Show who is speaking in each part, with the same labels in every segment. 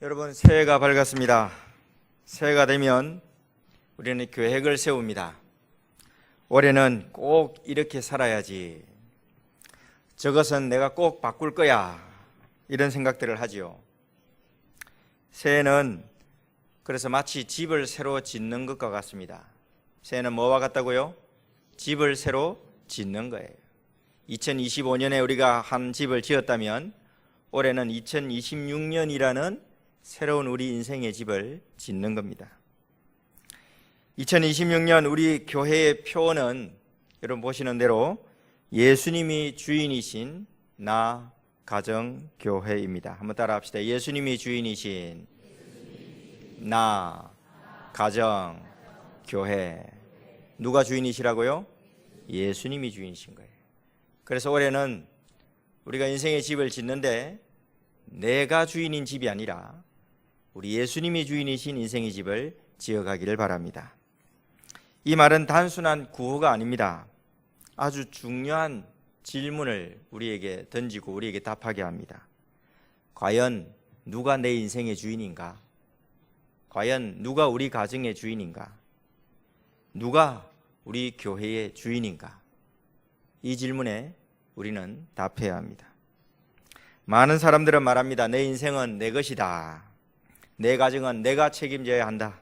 Speaker 1: 여러분, 새해가 밝았습니다. 새해가 되면 우리는 계획을 세웁니다. 올해는 꼭 이렇게 살아야지, 저것은 내가 꼭 바꿀 거야, 이런 생각들을 하지요. 새해는 그래서 마치 집을 새로 짓는 것과 같습니다. 새해는 뭐와 같다고요? 집을 새로 짓는 거예요. 2025년에 우리가 한 집을 지었다면 올해는 2026년이라는 새로운 우리 인생의 집을 짓는 겁니다. 2026년 우리 교회의 표어는 여러분 보시는 대로 예수님이 주인이신 나 가정교회입니다. 한번 따라 합시다. 예수님이 주인이신 나 가정교회. 누가 주인이시라고요? 예수님이 주인이신 거예요. 그래서 올해는 우리가 인생의 집을 짓는데 내가 주인인 집이 아니라 우리 예수님이 주인이신 인생의 집을 지어가기를 바랍니다. 이 말은 단순한 구호가 아닙니다. 아주 중요한 질문을 우리에게 던지고 우리에게 답하게 합니다. 과연 누가 내 인생의 주인인가? 과연 누가 우리 가정의 주인인가? 누가 우리 교회의 주인인가? 이 질문에 우리는 답해야 합니다. 많은 사람들은 말합니다. 내 인생은 내 것이다. 내 가정은 내가 책임져야 한다.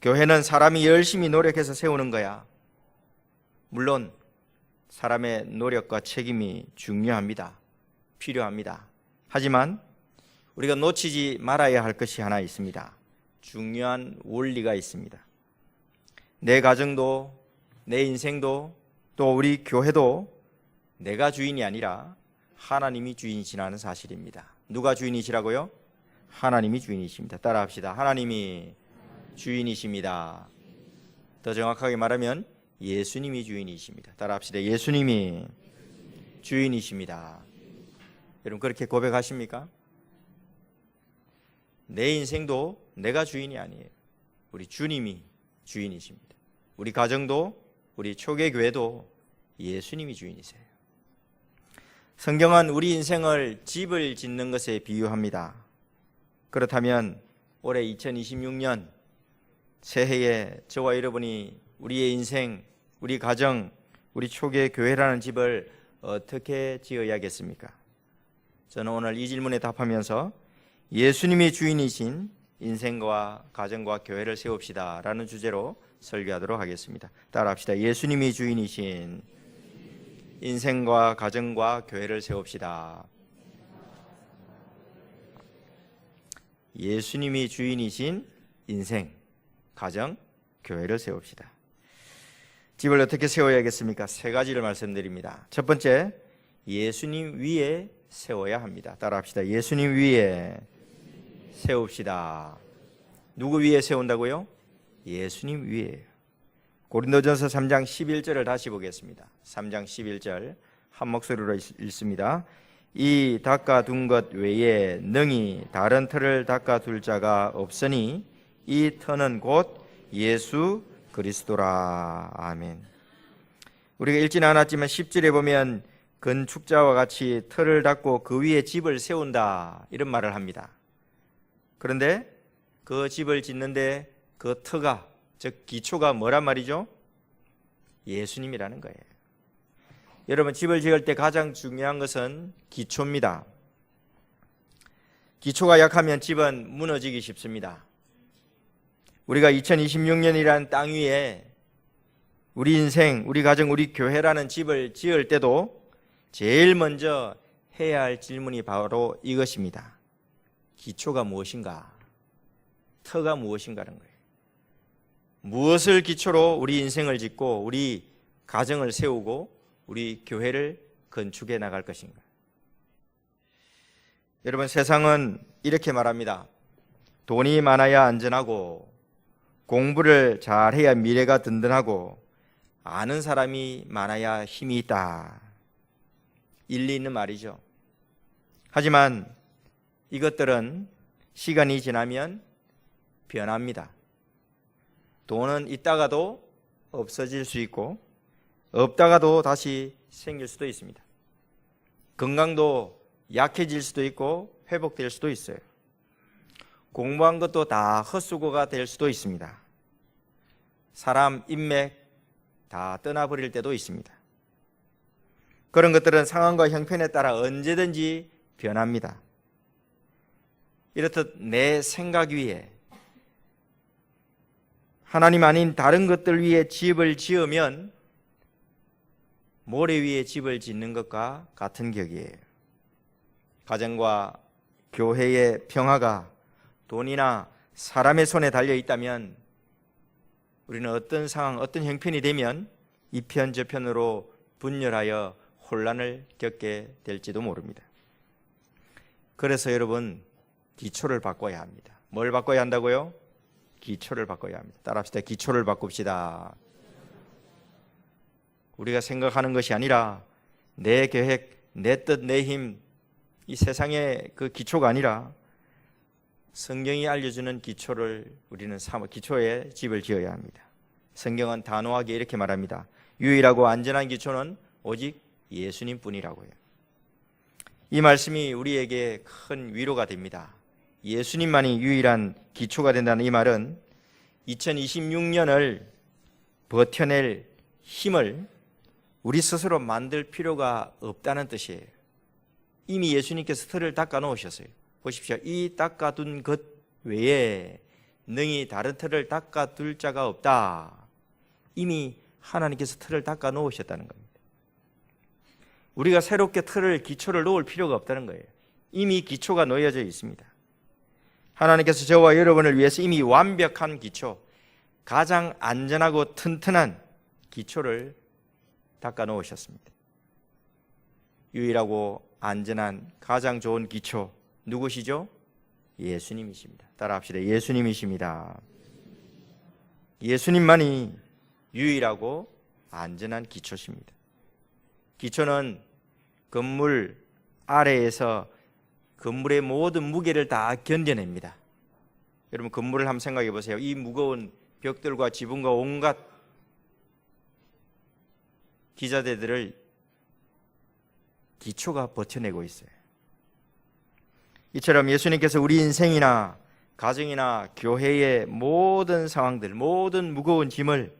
Speaker 1: 교회는 사람이 열심히 노력해서 세우는 거야. 물론 사람의 노력과 책임이 중요합니다. 필요합니다. 하지만 우리가 놓치지 말아야 할 것이 하나 있습니다. 중요한 원리가 있습니다. 내 가정도 내 인생도 또 우리 교회도 내가 주인이 아니라 하나님이 주인이시라는 사실입니다. 누가 주인이시라고요? 하나님이 주인이십니다. 따라합시다. 하나님이 주인이십니다. 더 정확하게 말하면 예수님이 주인이십니다. 따라합시다. 예수님이 주인이십니다. 여러분 그렇게 고백하십니까? 내 인생도 내가 주인이 아니에요. 우리 주님이 주인이십니다. 우리 가정도 우리 초계교회도 예수님이 주인이세요. 성경은 우리 인생을 집을 짓는 것에 비유합니다. 그렇다면 올해 2026년 새해에 저와 여러분이 우리의 인생, 우리 가정, 우리 초계교회라는 집을 어떻게 지어야겠습니까? 저는 오늘 이 질문에 답하면서 예수님이 주인이신 인생과 가정과 교회를 세웁시다 라는 주제로 설교하도록 하겠습니다. 따라합시다. 예수님이 주인이신 인생과 가정과 교회를 세웁시다. 예수님이 주인이신 인생, 가정, 교회를 세웁시다. 집을 어떻게 세워야겠습니까? 세 가지를 말씀드립니다. 첫 번째, 예수님 위에 세워야 합니다. 따라합시다. 예수님 위에 세웁시다. 누구 위에 세운다고요? 예수님 위에요. 고린도전서 3장 11절을 다시 보겠습니다. 3장 11절 한 목소리로 읽습니다. 이 닦아둔 것 외에 능히 다른 터를 닦아둘 자가 없으니 이 터는 곧 예수 그리스도라. 아멘. 우리가 읽지는 않았지만 10절에 보면 건축자와 같이 터를 닦고 그 위에 집을 세운다 이런 말을 합니다. 그런데 그 집을 짓는데 그 터가, 즉 기초가 뭐란 말이죠? 예수님이라는 거예요. 여러분 집을 지을 때 가장 중요한 것은 기초입니다. 기초가 약하면 집은 무너지기 쉽습니다. 우리가 2026년이라는 땅 위에 우리 인생, 우리 가정, 우리 교회라는 집을 지을 때도 제일 먼저 해야 할 질문이 바로 이것입니다. 기초가 무엇인가? 터가 무엇인가라는 거예요. 무엇을 기초로 우리 인생을 짓고 우리 가정을 세우고 우리 교회를 건축해 나갈 것인가? 여러분 세상은 이렇게 말합니다. 돈이 많아야 안전하고 공부를 잘해야 미래가 든든하고 아는 사람이 많아야 힘이 있다. 일리 있는 말이죠. 하지만 이것들은 시간이 지나면 변합니다. 돈은 있다가도 없어질 수 있고 없다가도 다시 생길 수도 있습니다. 건강도 약해질 수도 있고 회복될 수도 있어요. 공부한 것도 다 헛수고가 될 수도 있습니다. 사람 인맥 다 떠나버릴 때도 있습니다. 그런 것들은 상황과 형편에 따라 언제든지 변합니다. 이렇듯 내 생각 위에 하나님 아닌 다른 것들 위에 집을 지으면 모래 위에 집을 짓는 것과 같은 격이에요. 가정과 교회의 평화가 돈이나 사람의 손에 달려 있다면 우리는 어떤 상황, 어떤 형편이 되면 이편 저편으로 분열하여 혼란을 겪게 될지도 모릅니다. 그래서 여러분, 기초를 바꿔야 합니다. 뭘 바꿔야 한다고요? 기초를 바꿔야 합니다. 따라합시다. 기초를 바꿉시다. 우리가 생각하는 것이 아니라 내 계획, 내 뜻, 내 힘, 이 세상의 그 기초가 아니라 성경이 알려주는 기초를 우리는 기초에 집을 지어야 합니다. 성경은 단호하게 이렇게 말합니다. 유일하고 안전한 기초는 오직 예수님뿐이라고요. 이 말씀이 우리에게 큰 위로가 됩니다. 예수님만이 유일한 기초가 된다는 이 말은 2026년을 버텨낼 힘을 우리 스스로 만들 필요가 없다는 뜻이에요. 이미 예수님께서 틀을 닦아 놓으셨어요. 보십시오. 이 닦아둔 것 외에 능히 다른 틀을 닦아둘 자가 없다. 이미 하나님께서 틀을 닦아 놓으셨다는 겁니다. 우리가 새롭게 틀을, 기초를 놓을 필요가 없다는 거예요. 이미 기초가 놓여져 있습니다. 하나님께서 저와 여러분을 위해서 이미 완벽한 기초, 가장 안전하고 튼튼한 기초를 닦아 놓으셨습니다. 유일하고 안전한 가장 좋은 기초, 누구시죠? 예수님이십니다. 따라합시다. 예수님이십니다. 예수님만이 유일하고 안전한 기초십니다. 기초는 건물 아래에서 건물의 모든 무게를 다 견뎌냅니다. 여러분, 건물을 한번 생각해 보세요. 이 무거운 벽들과 지붕과 온갖 기자재들을 기초가 버텨내고 있어요. 이처럼 예수님께서 우리 인생이나 가정이나 교회의 모든 상황들, 모든 무거운 짐을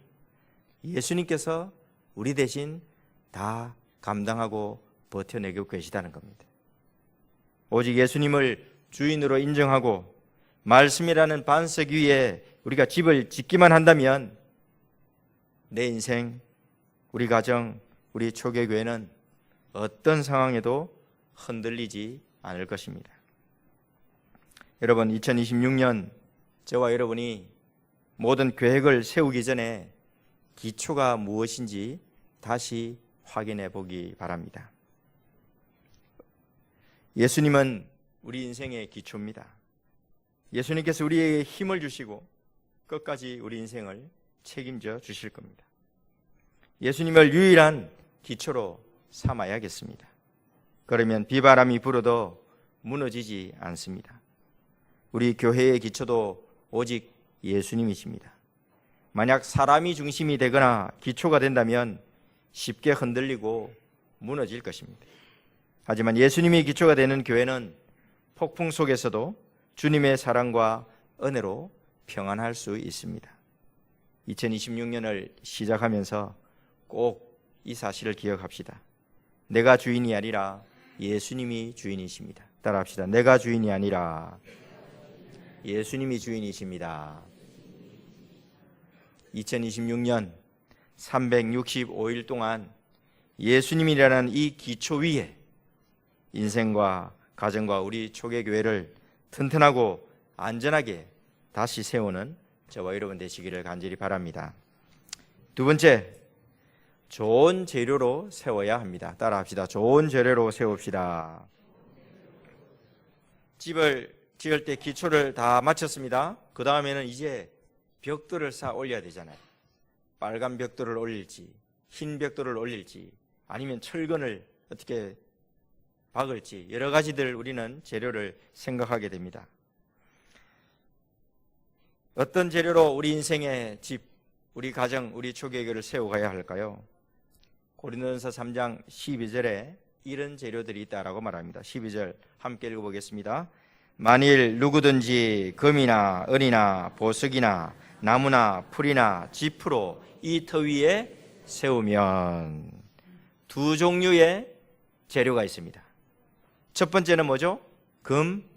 Speaker 1: 예수님께서 우리 대신 다 감당하고 버텨내고 계시다는 겁니다. 오직 예수님을 주인으로 인정하고 말씀이라는 반석 위에 우리가 집을 짓기만 한다면 내 인생, 우리 가정, 우리 초교교회는 어떤 상황에도 흔들리지 않을 것입니다. 여러분, 2026년 저와 여러분이 모든 계획을 세우기 전에 기초가 무엇인지 다시 확인해 보기 바랍니다. 예수님은 우리 인생의 기초입니다. 예수님께서 우리에게 힘을 주시고 끝까지 우리 인생을 책임져 주실 겁니다. 예수님을 유일한 기초로 삼아야겠습니다. 그러면 비바람이 불어도 무너지지 않습니다. 우리 교회의 기초도 오직 예수님이십니다. 만약 사람이 중심이 되거나 기초가 된다면 쉽게 흔들리고 무너질 것입니다. 하지만 예수님이 기초가 되는 교회는 폭풍 속에서도 주님의 사랑과 은혜로 평안할 수 있습니다. 2026년을 시작하면서 꼭 이 사실을 기억합시다. 내가 주인이 아니라 예수님이 주인이십니다. 따라합시다. 내가 주인이 아니라 예수님이 주인이십니다. 2026년 365일 동안 예수님이라는 이 기초 위에 인생과 가정과 우리 초계교회를 튼튼하고 안전하게 다시 세우는 저와 여러분 되시기를 간절히 바랍니다. 두 번째, 좋은 재료로 세워야 합니다. 따라합시다. 좋은 재료로 세웁시다. 집을 지을 때 기초를 다 마쳤습니다. 그 다음에는 이제 벽돌을 쌓아 올려야 되잖아요. 빨간 벽돌을 올릴지, 흰 벽돌을 올릴지, 아니면 철근을 어떻게 박을지, 여러 가지들 우리는 재료를 생각하게 됩니다. 어떤 재료로 우리 인생의 집, 우리 가정, 우리 초계교를 세워가야 할까요? 고린도전서 3장 12절에 이런 재료들이 있다라고 말합니다. 12절 함께 읽어보겠습니다. 만일 누구든지 금이나 은이나 보석이나 나무나 풀이나 짚으로 이 터 위에 세우면 두 종류의 재료가 있습니다. 첫 번째는 뭐죠? 금,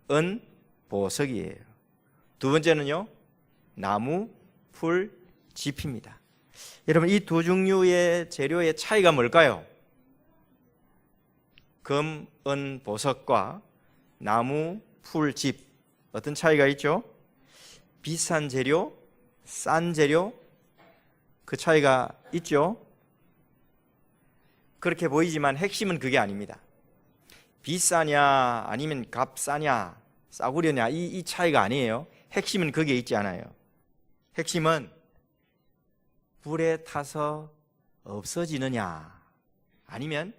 Speaker 1: 은, 보석이에요. 두 번째는요, 나무, 풀, 짚입니다. 여러분, 이 두 종류의 재료의 차이가 뭘까요? 금, 은, 보석과 나무, 풀, 짚, 어떤 차이가 있죠? 비싼 재료, 싼 재료, 그 차이가 있죠? 그렇게 보이지만 핵심은 그게 아닙니다. 비싸냐 아니면 값싸냐 싸구려냐 이 차이가 아니에요. 핵심은 그게 있지 않아요. 핵심은 불에 타서 없어지느냐 아니면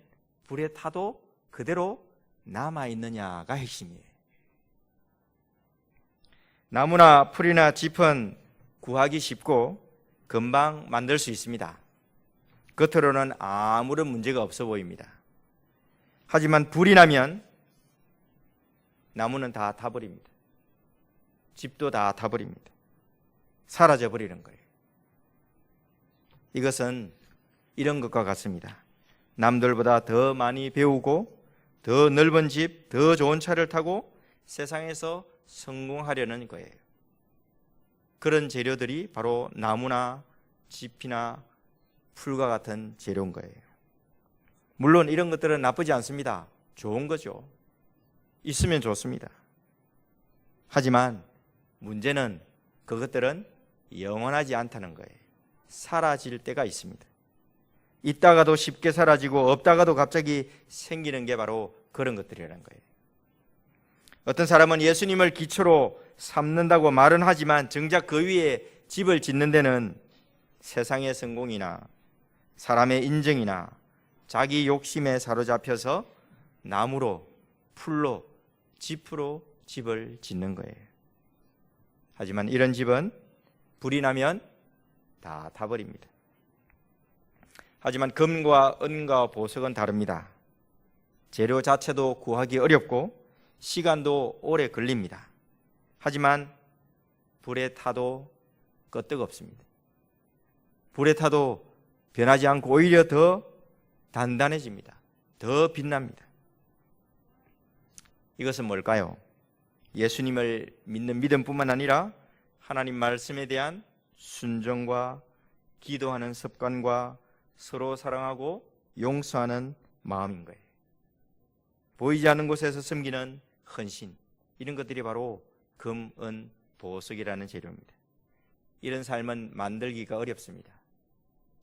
Speaker 1: 불에 타도 그대로 남아있느냐가 핵심이에요. 나무나 풀이나 짚은 구하기 쉽고 금방 만들 수 있습니다. 겉으로는 아무런 문제가 없어 보입니다. 하지만 불이 나면 나무는 다 타버립니다. 짚도 다 타버립니다. 사라져 버리는 거예요. 이것은 이런 것과 같습니다. 남들보다 더 많이 배우고 더 넓은 집, 더 좋은 차를 타고 세상에서 성공하려는 거예요. 그런 재료들이 바로 나무나 짚이나 풀과 같은 재료인 거예요. 물론 이런 것들은 나쁘지 않습니다. 좋은 거죠. 있으면 좋습니다. 하지만 문제는 그것들은 영원하지 않다는 거예요. 사라질 때가 있습니다. 있다가도 쉽게 사라지고 없다가도 갑자기 생기는 게 바로 그런 것들이라는 거예요. 어떤 사람은 예수님을 기초로 삼는다고 말은 하지만 정작 그 위에 집을 짓는 데는 세상의 성공이나 사람의 인정이나 자기 욕심에 사로잡혀서 나무로, 풀로, 짚으로 집을 짓는 거예요. 하지만 이런 집은 불이 나면 다 타버립니다. 하지만 금과 은과 보석은 다릅니다. 재료 자체도 구하기 어렵고 시간도 오래 걸립니다. 하지만 불에 타도 끄떡없습니다. 불에 타도 변하지 않고 오히려 더 단단해집니다. 더 빛납니다. 이것은 뭘까요? 예수님을 믿는 믿음뿐만 아니라 하나님 말씀에 대한 순종과 기도하는 습관과 서로 사랑하고 용서하는 마음인 거예요. 보이지 않는 곳에서 섬기는 헌신, 이런 것들이 바로 금, 은, 보석이라는 재료입니다. 이런 삶은 만들기가 어렵습니다.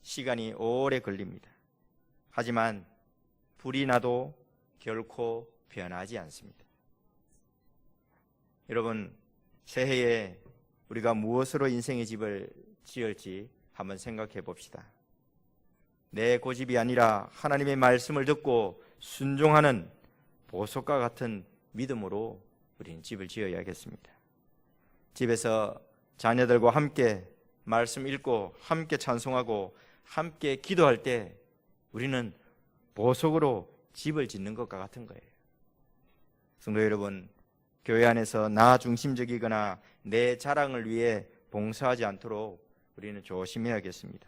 Speaker 1: 시간이 오래 걸립니다. 하지만 불이 나도 결코 변하지 않습니다. 여러분, 새해에 우리가 무엇으로 인생의 집을 지을지 한번 생각해 봅시다. 내 고집이 아니라 하나님의 말씀을 듣고 순종하는 보석과 같은 믿음으로 우리는 집을 지어야겠습니다. 집에서 자녀들과 함께 말씀 읽고 함께 찬송하고 함께 기도할 때 우리는 보석으로 집을 짓는 것과 같은 거예요. 성도 여러분, 교회 안에서 나 중심적이거나 내 자랑을 위해 봉사하지 않도록 우리는 조심해야겠습니다.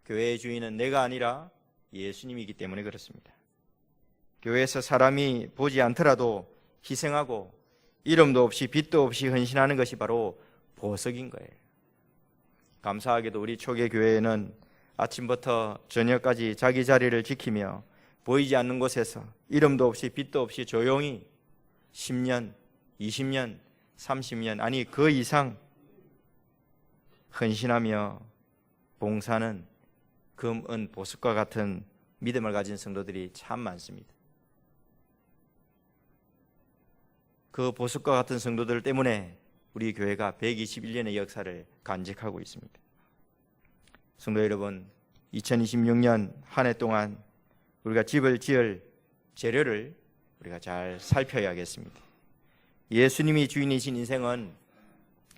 Speaker 1: 교회의 주인은 내가 아니라 예수님이기 때문에 그렇습니다. 교회에서 사람이 보지 않더라도 희생하고 이름도 없이 빚도 없이 헌신하는 것이 바로 보석인 거예요. 감사하게도 우리 초계 교회에는 아침부터 저녁까지 자기 자리를 지키며 보이지 않는 곳에서 이름도 없이 빚도 없이 조용히 10년, 20년, 30년 아니 그 이상 헌신하며 봉사는 금, 은, 보석과 같은 믿음을 가진 성도들이 참 많습니다. 그 보석과 같은 성도들 때문에 우리 교회가 121년의 역사를 간직하고 있습니다. 성도 여러분, 2026년 한 해 동안 우리가 집을 지을 재료를 우리가 잘 살펴야겠습니다. 예수님이 주인이신 인생은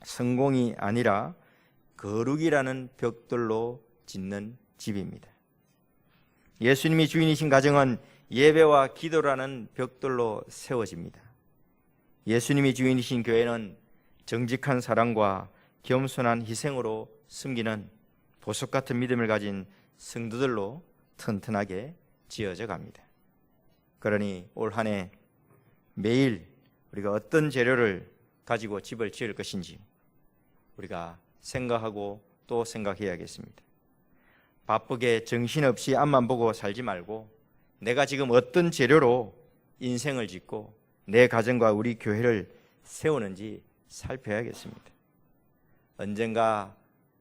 Speaker 1: 성공이 아니라 거룩이라는 벽돌로 짓는 집입니다. 예수님이 주인이신 가정은 예배와 기도라는 벽돌로 세워집니다. 예수님이 주인이신 교회는 정직한 사랑과 겸손한 희생으로 숨기는 보석 같은 믿음을 가진 성도들로 튼튼하게 지어져 갑니다. 그러니 올 한 해 매일 우리가 어떤 재료를 가지고 집을 지을 것인지 우리가 생각하고 또 생각해야겠습니다. 바쁘게 정신없이 앞만 보고 살지 말고 내가 지금 어떤 재료로 인생을 짓고 내 가정과 우리 교회를 세우는지 살펴야겠습니다. 언젠가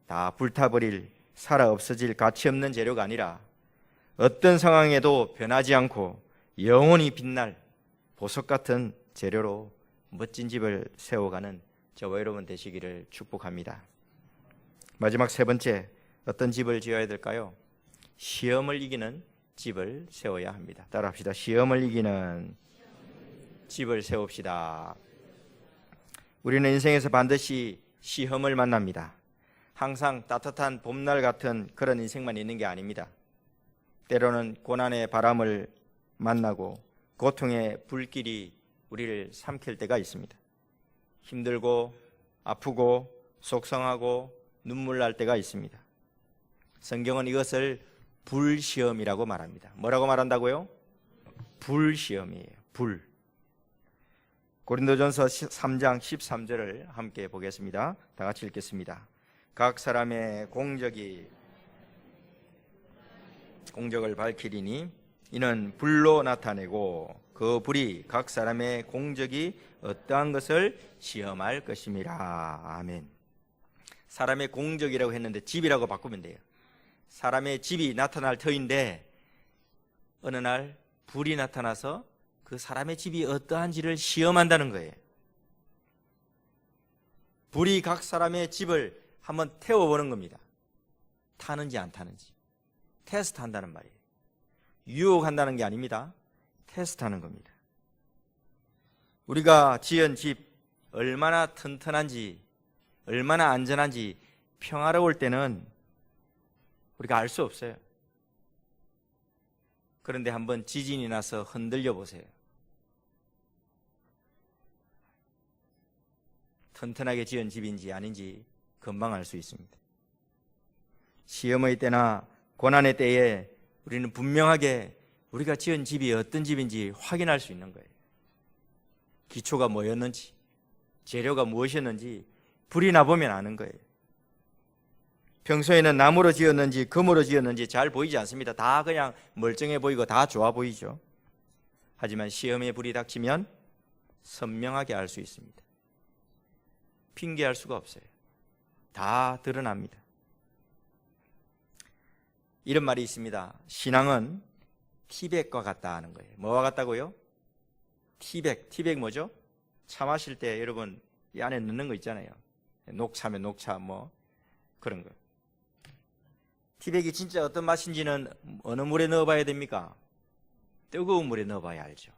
Speaker 1: 다 불타버릴, 살아 없어질 가치 없는 재료가 아니라 어떤 상황에도 변하지 않고 영원히 빛날 보석 같은 재료로 멋진 집을 세워가는 저와 여러분 되시기를 축복합니다. 마지막 세 번째, 어떤 집을 지어야 될까요? 시험을 이기는 집을 세워야 합니다. 따라합시다. 시험을 이기는 집을 세웁시다. 우리는 인생에서 반드시 시험을 만납니다. 항상 따뜻한 봄날 같은 그런 인생만 있는 게 아닙니다. 때로는 고난의 바람을 만나고 고통의 불길이 우리를 삼킬 때가 있습니다. 힘들고 아프고 속상하고 눈물 날 때가 있습니다. 성경은 이것을 불시험이라고 말합니다. 뭐라고 말한다고요? 불시험이에요. 불. 고린도전서 3장 13절을 함께 보겠습니다. 다 같이 읽겠습니다. 각 사람의 공적을 밝히리니 이는 불로 나타내고 그 불이 각 사람의 공적이 어떠한 것을 시험할 것임이라. 아멘. 사람의 공적이라고 했는데 집이라고 바꾸면 돼요. 사람의 집이 나타날 터인데 어느 날 불이 나타나서 그 사람의 집이 어떠한지를 시험한다는 거예요. 불이 각 사람의 집을 한번 태워보는 겁니다. 타는지 안 타는지 테스트한다는 말이에요. 유혹한다는 게 아닙니다. 테스트하는 겁니다. 우리가 지은 집 얼마나 튼튼한지 얼마나 안전한지 평화로울 때는 우리가 알 수 없어요. 그런데 한번 지진이 나서 흔들려 보세요. 튼튼하게 지은 집인지 아닌지 금방 알 수 있습니다. 시험의 때나 고난의 때에 우리는 분명하게 우리가 지은 집이 어떤 집인지 확인할 수 있는 거예요. 기초가 뭐였는지, 재료가 무엇이었는지 불이 나보면 아는 거예요. 평소에는 나무로 지었는지 금으로 지었는지 잘 보이지 않습니다. 다 그냥 멀쩡해 보이고 다 좋아 보이죠. 하지만 시험의 불이 닥치면 선명하게 알 수 있습니다. 핑계할 수가 없어요. 다 드러납니다. 이런 말이 있습니다. 신앙은 티백과 같다 하는 거예요. 뭐와 같다고요? 티백 뭐죠? 차 마실 때 여러분 이 안에 넣는 거 있잖아요. 녹차면 녹차 뭐 그런 거. 티백이 진짜 어떤 맛인지는 어느 물에 넣어봐야 됩니까? 뜨거운 물에 넣어봐야 알죠.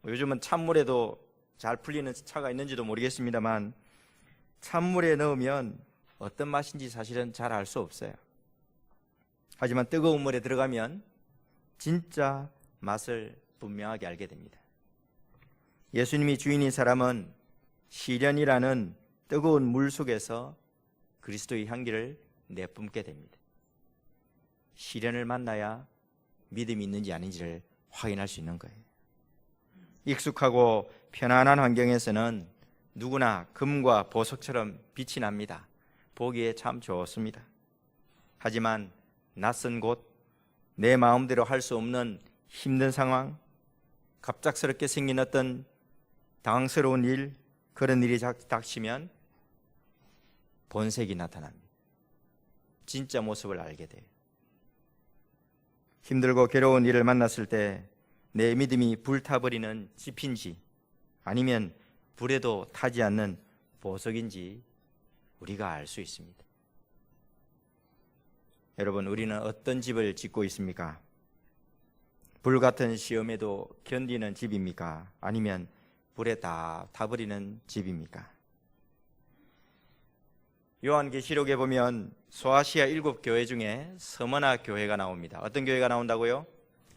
Speaker 1: 요즘은 찬물에도 잘 풀리는 차가 있는지도 모르겠습니다만 찬물에 넣으면 어떤 맛인지 사실은 잘 알 수 없어요. 하지만 뜨거운 물에 들어가면 진짜 맛을 분명하게 알게 됩니다. 예수님이 주인인 사람은 시련이라는 뜨거운 물 속에서 그리스도의 향기를 내뿜게 됩니다. 시련을 만나야 믿음이 있는지 아닌지를 확인할 수 있는 거예요. 익숙하고 편안한 환경에서는 누구나 금과 보석처럼 빛이 납니다. 보기에 참 좋습니다. 하지만 낯선 곳, 내 마음대로 할 수 없는 힘든 상황, 갑작스럽게 생긴 어떤 당황스러운 일, 그런 일이 닥치면 본색이 나타납니다. 진짜 모습을 알게 돼요. 힘들고 괴로운 일을 만났을 때 내 믿음이 불타버리는 집인지 아니면 불에도 타지 않는 보석인지 우리가 알 수 있습니다. 여러분, 우리는 어떤 집을 짓고 있습니까? 불같은 시험에도 견디는 집입니까? 아니면 불에 다 타버리는 집입니까? 요한계시록에 보면 소아시아 7교회 중에 서머나 교회가 나옵니다. 어떤 교회가 나온다고요?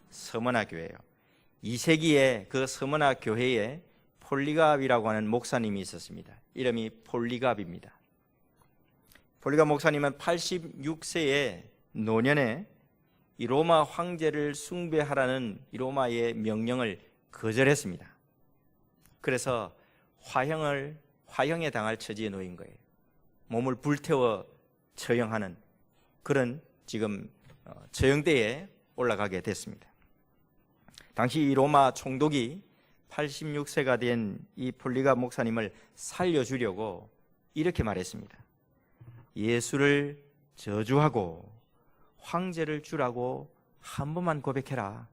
Speaker 1: 서머나 교회예요. 2세기에 그 서머나 교회에 폴리갑이라고 하는 목사님이 있었습니다. 이름이 폴리갑입니다. 폴리갑 목사님은 86세의 노년에 이 로마 황제를 숭배하라는 이 로마의 명령을 거절했습니다. 그래서 화형에 당할 처지에 놓인 거예요. 몸을 불태워 처형하는 그런 지금 처형대에 올라가게 됐습니다. 당시 이 로마 총독이 86세가 된 이 폴리갑 목사님을 살려주려고 이렇게 말했습니다. 예수를 저주하고 황제를 주라고 한 번만 고백해라.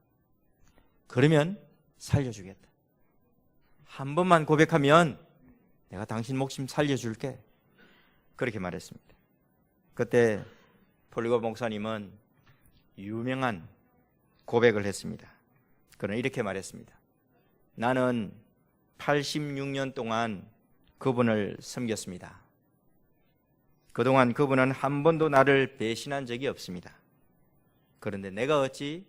Speaker 1: 그러면 살려주겠다. 한 번만 고백하면 내가 당신 목숨 살려줄게. 그렇게 말했습니다. 그때 폴리갑 목사님은 유명한 고백을 했습니다. 그는 이렇게 말했습니다. 나는 86년 동안 그분을 섬겼습니다. 그동안 그분은 한 번도 나를 배신한 적이 없습니다. 그런데 내가 어찌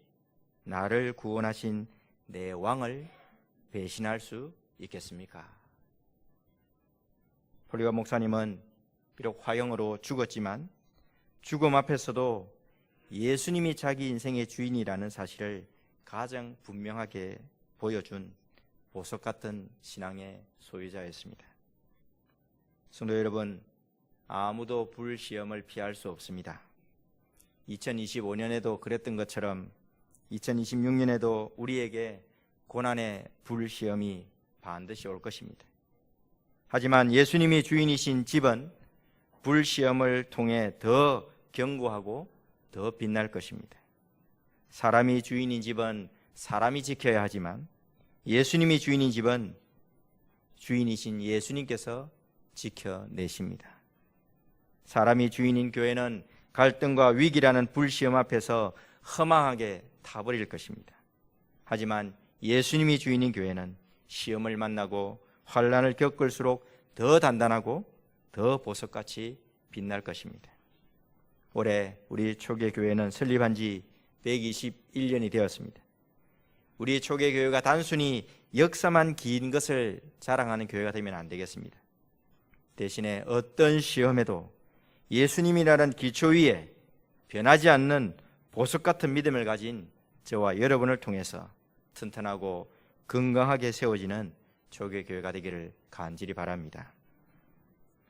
Speaker 1: 나를 구원하신 내 왕을 배신할 수 있겠습니까? 폴리갑 목사님은 비록 화형으로 죽었지만 죽음 앞에서도 예수님이 자기 인생의 주인이라는 사실을 가장 분명하게 보여준 보석 같은 신앙의 소유자였습니다. 성도 여러분, 아무도 불시험을 피할 수 없습니다. 2025년에도 그랬던 것처럼 2026년에도 우리에게 고난의 불시험이 반드시 올 것입니다. 하지만 예수님이 주인이신 집은 불시험을 통해 더 견고하고 더 빛날 것입니다. 사람이 주인인 집은 사람이 지켜야 하지만 예수님이 주인인 집은 주인이신 예수님께서 지켜내십니다. 사람이 주인인 교회는 갈등과 위기라는 불시험 앞에서 허망하게 타버릴 것입니다. 하지만 예수님이 주인인 교회는 시험을 만나고 환난을 겪을수록 더 단단하고 더 보석같이 빛날 것입니다. 올해 우리 초계교회는 설립한 지 121년이 되었습니다. 우리 초계교회가 단순히 역사만 긴 것을 자랑하는 교회가 되면 안 되겠습니다. 대신에 어떤 시험에도 예수님이라는 기초 위에 변하지 않는 보석 같은 믿음을 가진 저와 여러분을 통해서 튼튼하고 건강하게 세워지는 초계교회가 되기를 간절히 바랍니다.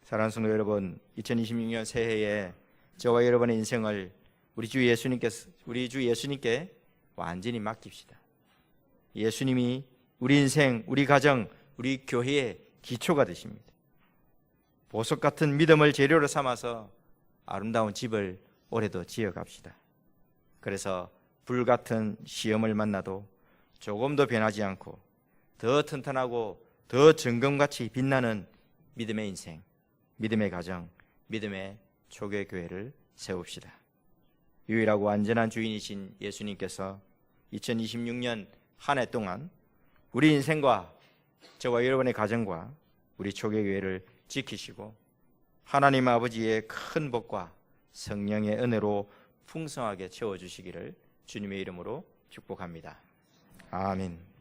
Speaker 1: 사랑하는 성도 여러분, 2026년 새해에 저와 여러분의 인생을 우리 주 예수님께 완전히 맡깁시다. 예수님이 우리 인생, 우리 가정, 우리 교회의 기초가 되십니다. 보석 같은 믿음을 재료로 삼아서 아름다운 집을 올해도 지어갑시다. 그래서 불같은 시험을 만나도 조금도 변하지 않고 더 튼튼하고 더 정금같이 빛나는 믿음의 인생, 믿음의 가정, 믿음의 초계교회를 세웁시다. 유일하고 안전한 주인이신 예수님께서 2026년 한 해 동안 우리 인생과 저와 여러분의 가정과 우리 초계교회를 지키시고 하나님 아버지의 큰 복과 성령의 은혜로 풍성하게 채워주시기를 주님의 이름으로 축복합니다. 아멘.